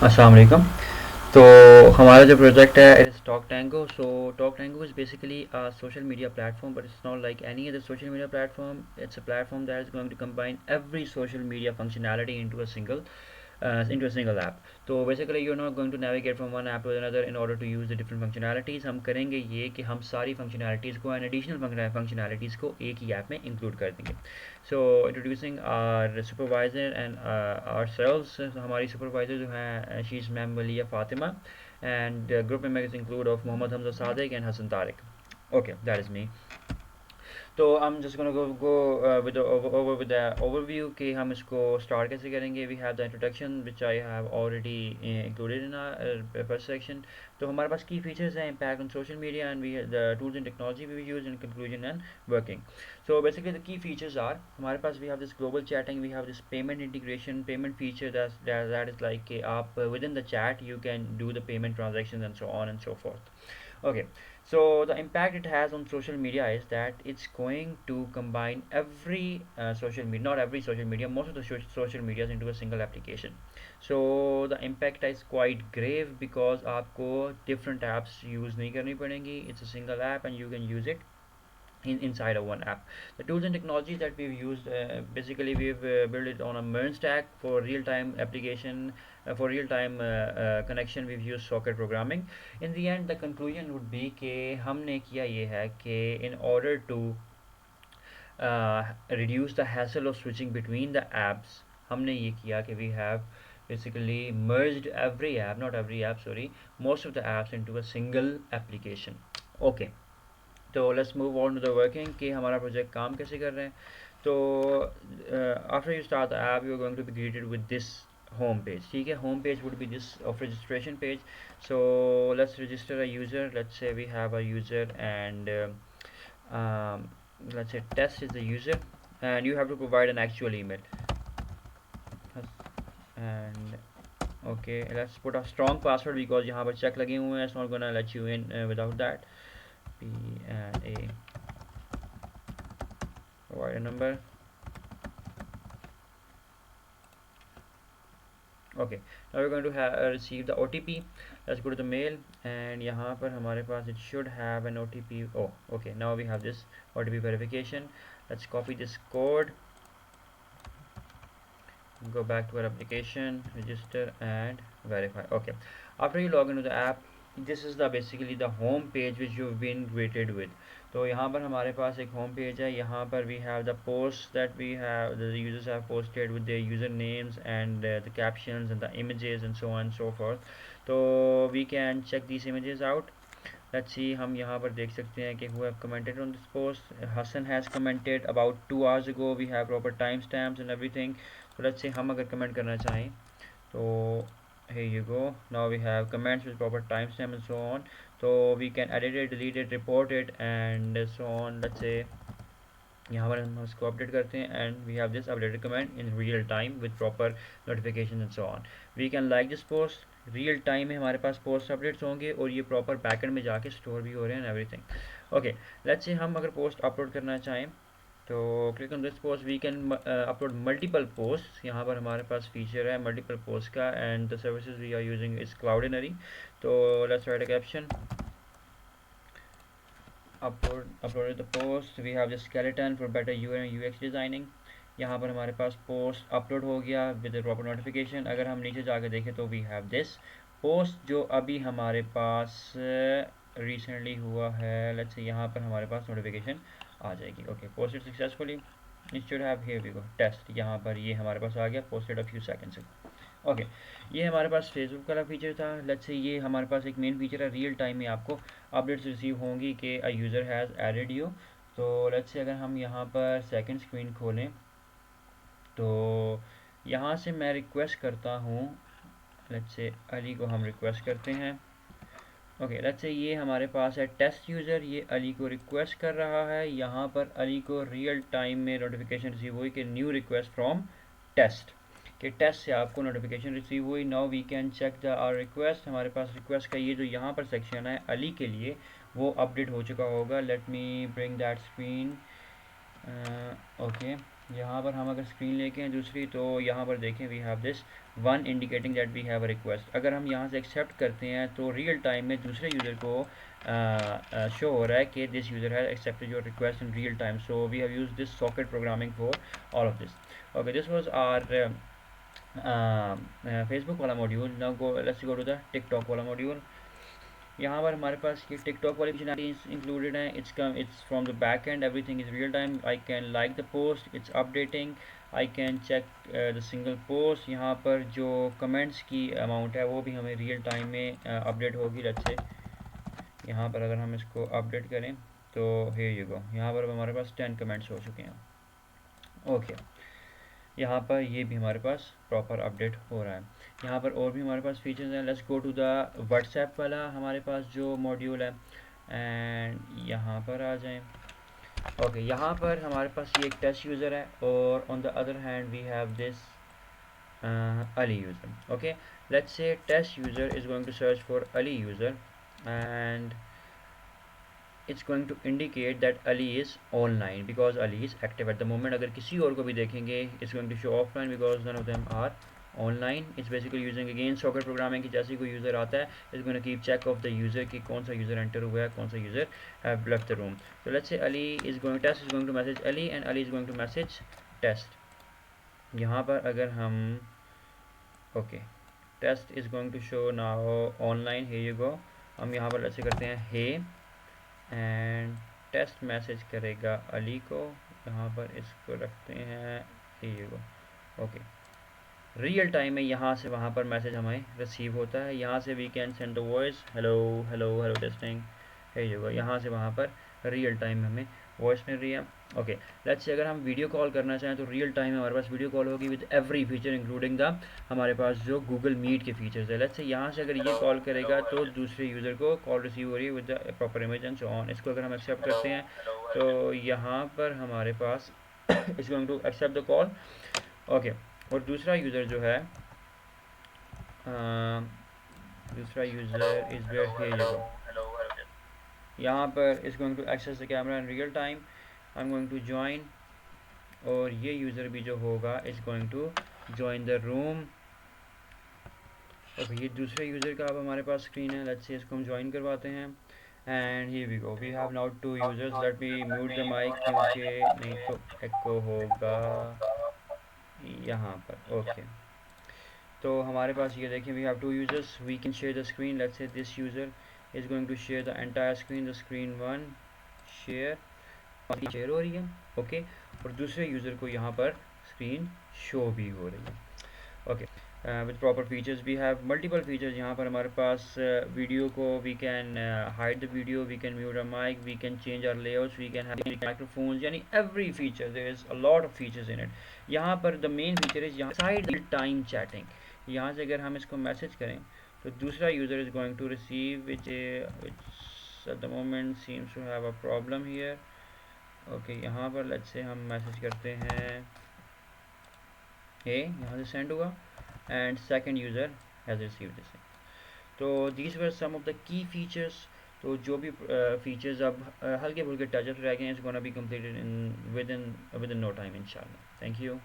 अस्सलाम वालेकुम। तो हमारा जो प्रोजेक्ट है it is talk tango. So talk tango is basically a social media platform, but it's not like any other social media platform. It's a platform that is going to combine every social media functionality into a single app. तो basically you're not going to navigate from one app to another in order to use the different functionalities. हम करेंगे ये कि हम सारी functionalities को and additional functionalities को एक ही ऐप में include कर देंगे. So introducing our supervisor and ourselves. हमारी supervisor जो है she is ma'am Waliya Fatima, and group members include of Mohammad Hamza Sadiq and Hassan Tariq. Okay, that is me. तो I'm just gonna go with the over with the overview कि हम इसको start कैसे करेंगे. We have the introduction which I have already included in our first section. तो हमारे पास key features हैं, impact on social media, and we have the tools and technology we use in conclusion and working. So basically the key features are हमारे पास we have this global chatting, we have this payment integration, payment feature that is like कि आप within the chat you can do the payment transactions and so on and so forth. Okay, so the impact it has on social media is that it's going to combine every social media, not every social media, most of the social medias into a single application. So the impact is quite grave because आपको different apps use नहीं करनी पड़ेंगी. It's a single app and you can use it inside of one app. The tools and technologies that we've used, basically we've built it on a MERN stack for real-time application, for real-time connection. We've used socket programming. In the end, the conclusion would be कि हमने किया ये है कि in order to reduce the hassle of switching between the apps, हमने ये किया कि we have basically merged every app, not every app, sorry, most of the apps into a single application. Okay. तो let's move on to the working कि हमारा project काम कैसे कर रहे हैं. तो after you start the app you are going to be greeted with this home page. ठीक है, home page would be this of registration page. So let's register a user. Let's say we have a user and let's say test is the user, and you have to provide an actual email. And okay, let's put a strong password because यहाँ पर check लगे हुए हैं. It's not gonna let you in without that. P and A, provide a number. Okay, now we're going to receive the OTP. Let's go to the mail, and यहाँ पर हमारे पास it should have an OTP. Oh, okay, now we have this OTP verification. Let's copy this code, go back to our application, register and verify. Okay, after you log into the app, this is the basically the home page which you've been greeted with. तो यहाँ पर हमारे पास एक home page है. यहाँ पर we have the posts that we have, the users have posted with their user names and the captions and the images and so on and so forth. तो we can check these images out. Let's see, हम यहाँ पर देख सकते हैं कि who have commented on this post. Hassan has commented about 2 hours ago. We have proper timestamps and everything. So let's say हम अगर comment करना चाहें तो here you go. Now we have comments with proper timestamp and so on. So we can edit it, delete it, report it and so on. Let's say यहाँ पर हम इसको update करते हैं and we have this updated comment in real time with proper notification and so on. We can like this post. Real time में हमारे पास post updates होंगे और ये प्रॉपर बैकएंड में जाके स्टोर भी हो रहे हैं and everything. Okay, let's say हम अगर पोस्ट अपलोड करना चाहें तो click on this post. We can upload multiple post. यहाँ पर हमारे पास फीचर है मल्टीपल पोस्ट का and the services we are using is Cloudinary. तो let's write a caption. Uploaded the post. We have the skeleton for better UI and UX designing. यहाँ पर हमारे पास पोस्ट अपलोड हो गया विद प्रॉपर नोटिफिकेशन. अगर हम नीचे जाकर देखें तो वी हैव दिस पोस्ट जो अभी हमारे पास रिसेंटली हुआ है. लेट्स से यहाँ पर हमारे पास नोटिफिकेशन आ जाएगी. Okay, posted successfully. It should have here we go test. यहाँ पर ये हमारे पास आ गया posted a few seconds. Okay, ये हमारे पास फेसबुक वाला फीचर था. लेट्स से ये हमारे पास एक मेन फीचर है. रियल टाइम में आपको अपडेट्स रिसीव होंगी कि a user has added you. तो लेट्स से अगर हम यहाँ पर सेकंड स्क्रीन खोलें तो यहाँ से मैं रिक्वेस्ट करता हूँ. लेट्स से अली को हम रिक्वेस्ट करते हैं. ओके, लेट्स से ये हमारे पास है टेस्ट यूज़र. ये अली को रिक्वेस्ट कर रहा है. यहाँ पर अली को रियल टाइम में नोटिफिकेशन रिसीव हुई कि न्यू रिक्वेस्ट फ्रॉम टेस्ट, कि टेस्ट से आपको नोटिफिकेशन रिसीव हुई. Now we can check the our request. हमारे पास रिक्वेस्ट का ये जो यहाँ पर सेक्शन है अली के लिए वो अपडेट हो चुका होगा. Let me bring that screen. Okay, यहाँ पर हम अगर स्क्रीन लेके हैं दूसरी, तो यहाँ पर देखें we have this one indicating that we have a request. अगर हम यहाँ से एक्सेप्ट करते हैं तो रियल टाइम में दूसरे यूज़र को शो हो रहा है कि this user has accepted your request in real time. So we have use this socket programming for all of this. Okay, this was our Facebook वाला module. Now go let's go to the TikTok वाला module. यहाँ पर हमारे पास ये TikTok वाली functionality included है। It's from the back end, everything is real time. I can like the post, it's updating. I can check the single post. यहाँ पर जो कमेंट्स की अमाउंट है वो भी हमें रियल टाइम में अपडेट होगी। लेट्स से यहाँ पर अगर हम इसको अपडेट करें तो हियर यू गो, यहाँ पर हमारे पास 10 कमेंट्स हो चुके हैं। ओके, यहाँ पर ये भी हमारे पास प्रॉपर अपडेट हो रहा है। यहाँ पर और भी हमारे पास फीचर्स हैं। Let's go to the WhatsApp वाला हमारे पास जो मॉड्यूल है, एंड यहाँ पर आ जाएं। ओके, यहाँ पर हमारे पास ये एक टेस्ट यूज़र है और on the other hand we have this Ali user. Okay, let's say test user is going to search for Ali user, and it's going to indicate that Ali is online because Ali is active at the moment. अगर किसी और को भी देखेंगे it's going to show offline because none of them are online. It's basically using again socket programming की जैसे कोई user आता है it's going to keep check of the user कि कौन सा यूज़र enter हुआ है, कौन सा user have left the room. So let's say Ali is going test is going to message Ali and Ali is going to message test. यहाँ पर अगर हम okay, test is going to show now online. Here you go. हम यहाँ पर ऐसे करते हैं hey एंड टेस्ट मैसेज करेगा अली को। यहाँ पर इसको रखते हैं ये को। ओके, रियल टाइम में यहाँ से वहाँ पर मैसेज हमें रिसीव होता है। यहाँ से we can send the voice hello hello hello testing, है होगा। यहाँ से वहाँ पर रियल टाइम में हमें वॉइस मिल रही है। ओके, लेट्स से अगर हम वीडियो कॉल करना चाहें तो रियल टाइम में हमारे पास वीडियो कॉल होगी with every feature including the हमारे पास जो गूगल मीट के फीचर्स है। लेट्स से यहाँ से अगर ये कॉल करेगा तो दूसरे यूज़र को कॉल रिसीव हो रही है with the proper image and so on. इसको अगर हम एक्सेप्ट करते हैं तो यहाँ पर हमारे पास is going to accept the call. Okay, और दूसरा यूज़र जो है दूसरा user is where here you go. यहाँ पर is going to access the camera in real time. I am going to join, और ये यूज़र भी जो होगा is going to join the room. Okay, ये दूसरे यूज़र का अब हमारे पास स्क्रीन है। लेट्स से इसको हम ज्वाइन करवाते हैं and here we go, we have now two users. Let me mute the mic क्योंकि नहीं तो एको होगा यहाँ पर। ओके, तो हमारे पास ये देखें we have two users, we can share the screen. Let's say this user is going to share the entire screen, the screen one share हो रही है। ओके, और दूसरे यूज़र को यहाँ पर स्क्रीन शो भी हो रही है। Okay, with proper features we have multiple features. यहाँ पर हमारे पास वीडियो को we can hide the video, we can mute a mike, we can change our layouts, we can have microphones, यानी every feature there is a lot of features in it. यहाँ पर the main feature is यहाँ side time chatting. यहाँ से अगर हम इसको message करें तो दूसरा user is going to receive which at the moment seems to have a problem here. Okay, यहाँ पर लेट्स से हम मैसेज करते हैं यहाँ से सेंड हुआ and second user has received this. तो these were some of the key features. तो जो भी फीचर्स अब हल्के फुल्के टचअप रह गए हैं, it's gonna be completed in within no time इंशाल्लाह। Thank you.